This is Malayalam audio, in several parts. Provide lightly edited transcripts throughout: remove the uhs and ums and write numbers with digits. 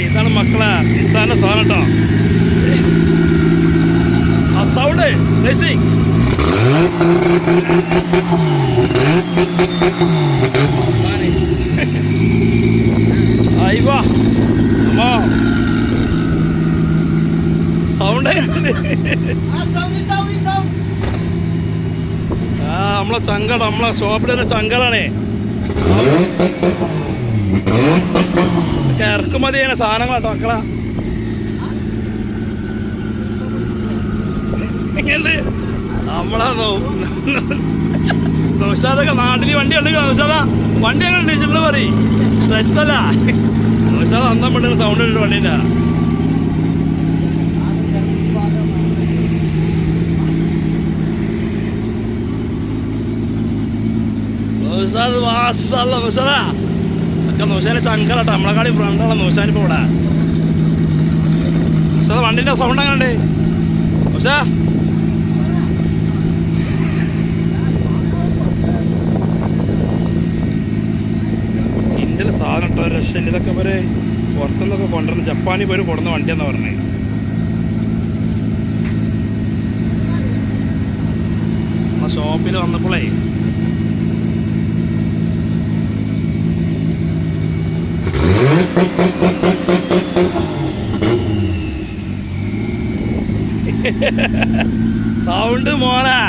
ഇതാണ് മക്കളെ നിസാന്റെ സാധനം കേട്ടോ. ആ സൗണ്ട് റേസിംഗ് അയ്യോ അമ്മോ സൗണ്ട് ആ നമ്മളെ ചങ്കട നമ്മളെ ഷോപ്പിൽ തന്നെ ചങ്കടാണേ. ഇറക്കുമതി ചെയ്യണ സാധനങ്ങളാട്ടോ മക്കളാ. നമ്മളെ നൗഷാദൊക്കെ നാട്ടിൽ വണ്ടി ഉണ്ട്. നൗഷാദ വണ്ടി അങ്ങനെ ഡിജിറ്റൽ പറയും സെറ്റല്ല. നൗഷാദ അന്തം പെട്ടെന്ന് സൗണ്ട് ഇട്ട് വണ്ടിയില്ല. നൗഷാദ് വാസല്ല നൗഷാദാ ഒക്കെ നൗഷാദിനെ ചങ്കലാട്ടോ. നമ്മളെക്കാടി ഫ്രണ്ടാണ് നൗഷാദിനിപ്പോ ഇവിടെ. നൗഷാദ വണ്ടിന്റെ സൗണ്ട് അങ്ങനെ നൗഷാ ഇന്ത്യയിലെ സാധനം കേട്ടോ രക്ഷയില്ല. ഇതൊക്കെ ഇവര് പുറത്തുനിന്നൊക്കെ കൊണ്ടുവരുന്ന ജപ്പാനിൽ പോയി കൊടുന്ന വണ്ടിയാന്നാ പറഞ്ഞത്. ആ ഷോപ്പിൽ വന്നപ്പോളേ സൗണ്ട് മോനാ.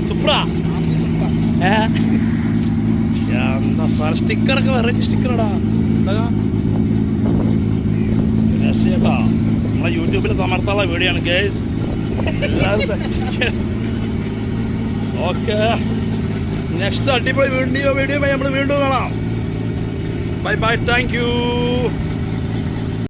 സുപ്ര എന്താ സാർ സ്റ്റിക്കറൊക്കെ വെറൈറ്റി സ്റ്റിക്കറടാ. രക്ഷേട്ടാ നമ്മളെ യൂട്യൂബിൽ സമർത്തുള്ള വീഡിയോ ആണ് ഗൈസ്. ഓക്കെ നെക്സ്റ്റ് അടിപൊളി വീഡിയോ നമ്മൾ വീണ്ടും കാണാം. Bye bye, thank you.